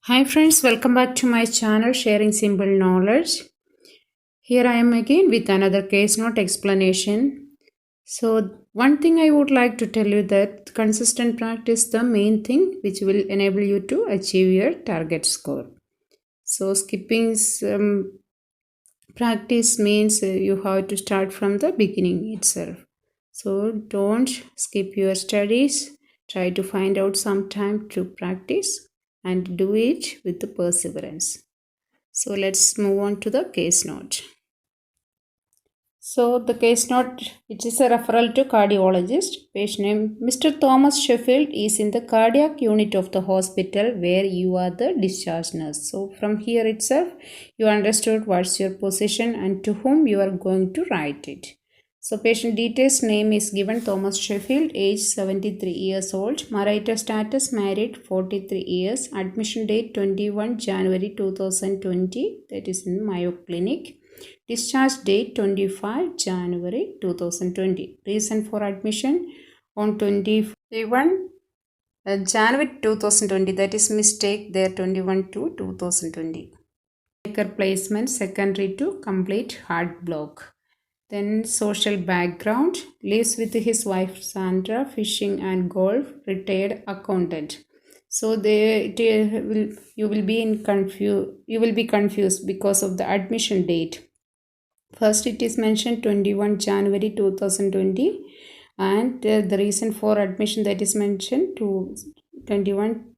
Hi friends, welcome back to my channel Sharing Simple Knowledge. Here I am again with another case note explanation. So one thing I would like to tell you that consistent practice is the main thing which will enable you to achieve your target score. So skipping practice means you have to start from the beginning itself. So don't skip your studies. Try to find out some time to practice and do it with the perseverance. So let's move on to the case note. So the case note, it is a referral to cardiologist. Patient name Mr. Thomas Sheffield is in the cardiac unit of the hospital where you are the discharge nurse. So from here itself, you understood what's your position and to whom you are going to write it. So patient details, name is given Thomas Sheffield, age 73 years old, marital status married, 43 years, admission date 21 January 2020, that is in Mayo Clinic. Discharge date 25 January 2020. Reason for admission on 21 January 2020. That is mistake there, 21 to 2020. Maker placement secondary to complete heart block. Then social background, lives with his wife Sandra, fishing and golf, retired accountant. So you will be confused because of the admission date. First, it is mentioned 21 January 2020, and the reason for admission that is mentioned to 21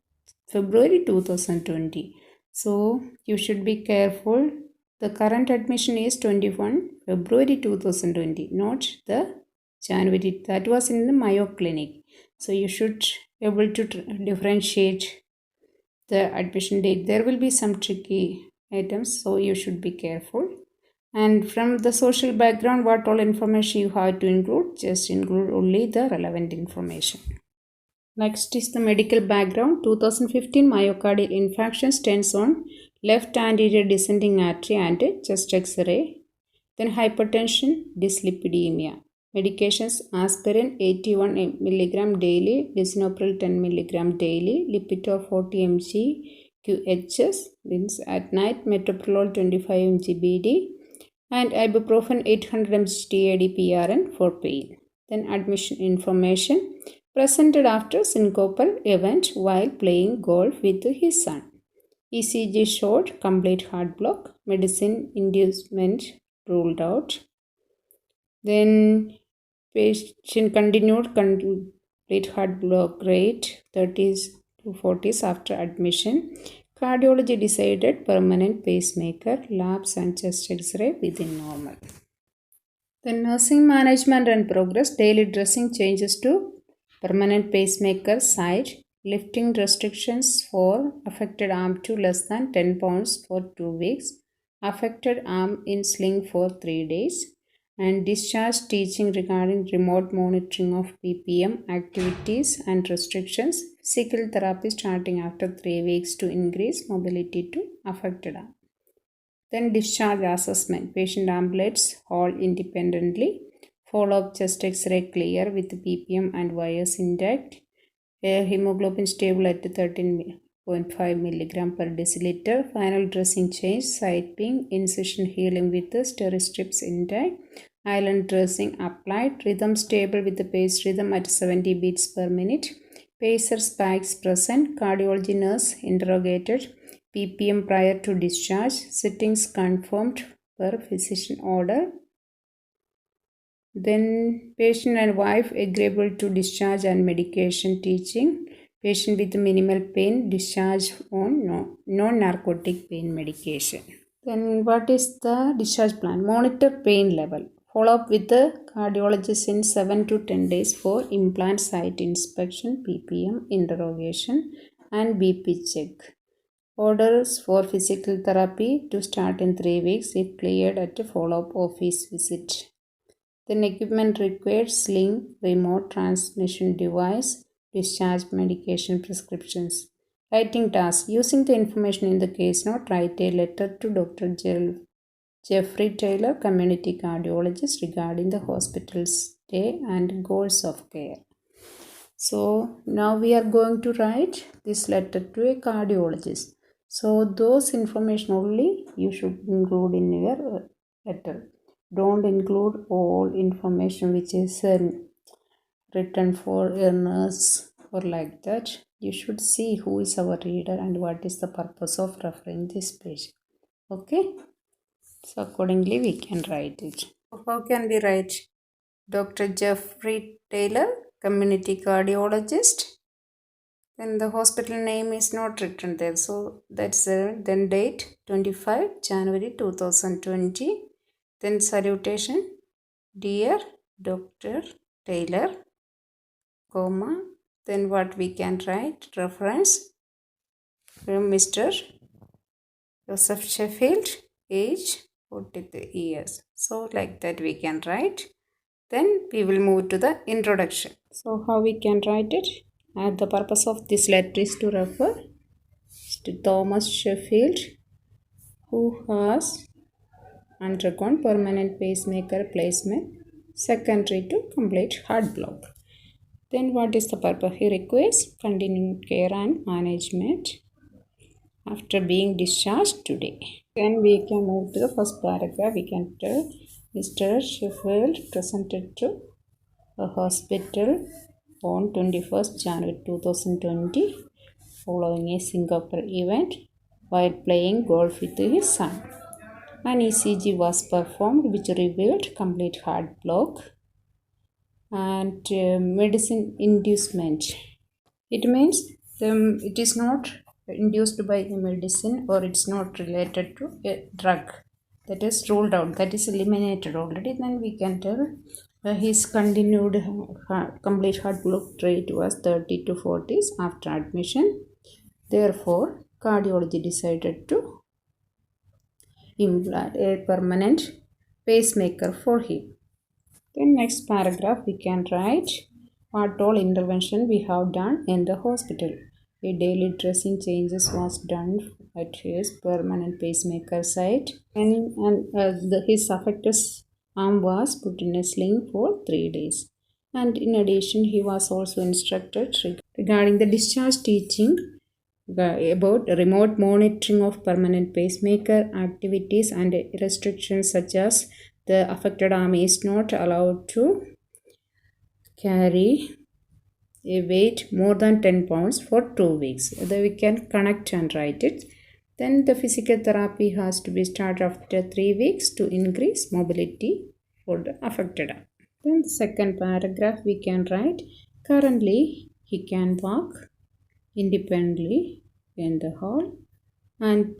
February 2020. So, you should be careful. The current admission is 21 February 2020, not the January. That was in the Mayo Clinic. So, you should be able to differentiate the admission date. There will be some tricky items, so you should be careful. And from the social background, what all information you have to include, just include only the relevant information. Next is the medical background. 2015 myocardial infarction, stents on left anterior descending artery and chest x-ray. Then hypertension, dyslipidemia. Medications, aspirin 81 mg daily, lisinopril 10 mg daily, Lipitor 40 mg QHS, means at night metoprolol 25 mg BD, and ibuprofen 800 mg TID PRN for pain. Then admission information, presented after syncopal event while playing golf with his son. ECG showed complete heart block, medicine inducement ruled out. Then patient continued complete heart block rate 30s to 40s after admission. Cardiology decided permanent pacemaker, labs and chest x-ray within normal. Then nursing management and progress, daily dressing changes to permanent pacemaker side, lifting restrictions for affected arm to less than 10 pounds for 2 weeks, affected arm in sling for 3 days, and discharge teaching regarding remote monitoring of PPM activities and restrictions, physical therapy starting after 3 weeks to increase mobility to affected arm. Then discharge assessment, patient ambulates all independently, follow-up chest x-ray clear with PPM and wires intact, hemoglobin stable at 13.5 mg per deciliter, final dressing change, side ping, incision healing with the steri-strips intact, island dressing applied, rhythm stable with the pace rhythm at 70 beats per minute, pacer spikes present, cardiology nurse interrogated, PPM prior to discharge, sittings confirmed per physician order. Then patient and wife agreeable to discharge and medication teaching. Patient with minimal pain, discharge on non-narcotic pain medication. Then what is the discharge plan? Monitor pain level. Follow up with the cardiologist in 7 to 10 days for implant site inspection, PPM, interrogation and BP check. Orders for physical therapy to start in 3 weeks if cleared at a follow-up office visit. Then equipment required, sling, remote transmission device, discharge medication prescriptions. Writing task. Using the information in the case note, write a letter to Dr. Jeffrey Taylor, community cardiologist, regarding the hospital's stay and goals of care. So now we are going to write this letter to a cardiologist. So those information only you should include in your letter. Don't include all information which is written for HELNA'S or like that. You should see who is our reader and what is the purpose of referring this page. Okay, so accordingly we can write it. How can we write? Dr. Jeffrey Taylor, community cardiologist. Then the hospital name is not written there, so that's then date 25 January 2020. Then salutation, dear Dr. Taylor, comma, then what we can write? Reference from Mr. Joseph Sheffield, age 43 years. So like that we can write. Then we will move to the introduction. So how we can write it? And the purpose of this letter is to refer to Thomas Sheffield, who has undergone permanent pacemaker placement secondary to complete heart block. Then what is the purpose? He requires continued care and management after being discharged today. Then we can move to the first paragraph. We can tell Mr. Sheffield presented to the hospital on 21st January 2020 following a Singapore event while playing golf with his son. An ECG was performed which revealed complete heart block and medicine inducement. It means it is not induced by a medicine or it's not related to a drug. That is ruled out, that is eliminated already. Then we can tell his continued complete heart block rate was 30 to 40s after admission. Therefore, cardiology decided to implant a permanent pacemaker for him. Then next paragraph we can write what all intervention we have done in the hospital. A daily dressing changes was done at his permanent pacemaker site, and his affected arm was put in a sling for 3 days. And in addition, he was also instructed regarding the discharge teaching about remote monitoring of permanent pacemaker activities and restrictions such as the affected arm is not allowed to carry a weight more than 10 pounds for 2 weeks. Then we can connect and write it. Then the physical therapy has to be started after 3 weeks to increase mobility for the affected arm. Then the second paragraph we can write, currently he can walk independently in the hall and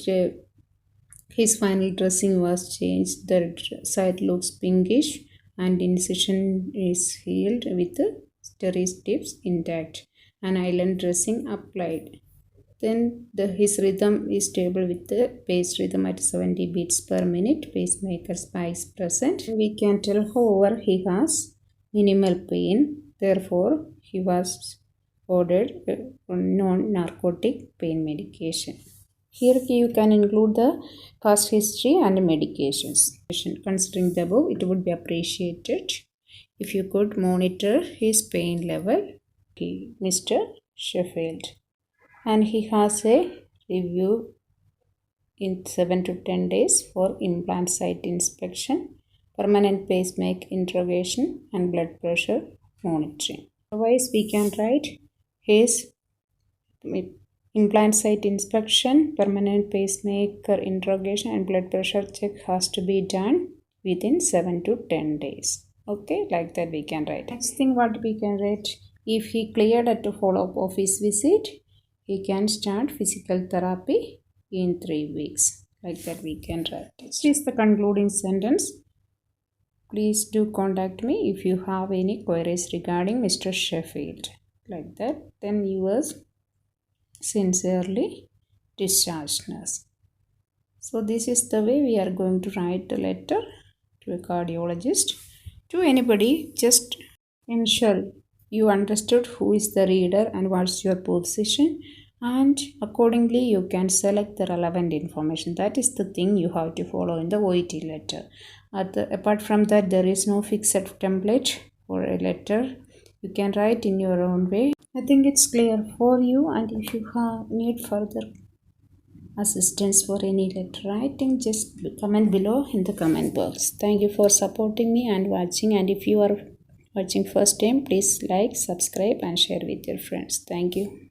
his final dressing was changed. The side looks pinkish and incision is healed with steri tips intact and island dressing applied. Then his rhythm is stable with the pace rhythm at 70 beats per minute. Pacemaker spikes present. We can tell, however, he has minimal pain. Therefore, he was ordered non-narcotic pain medication. Here you can include the past history and medications. Considering the above, it would be appreciated if you could monitor his pain level. Mr. Sheffield. And he has a review in 7 to 10 days for implant site inspection, permanent pacemaker interrogation and blood pressure monitoring. Otherwise, we can write his implant site inspection, permanent pacemaker interrogation and blood pressure check has to be done within 7 to 10 days. Okay, like that we can write. Next thing what we can write, if he cleared at a follow-up office visit, he can start physical therapy in 3 weeks. Like that we can write. This is the concluding sentence. Please do contact me if you have any queries regarding Mr. Sheffield. Like that. Then yours sincerely, discharged nurse. So this is the way we are going to write the letter to a cardiologist. To anybody, just ensure you understood who is the reader and what's your position, and accordingly you can select the relevant information. That is the thing you have to follow in the OET letter. Apart from that, there is no fixed template for a letter. You can write in your own way. I think it's clear for you, and if you need further assistance for any letter writing, just comment below in the comment box. Thank you for supporting me and watching, and if you are watching first time, please like, subscribe and share with your friends. Thank you.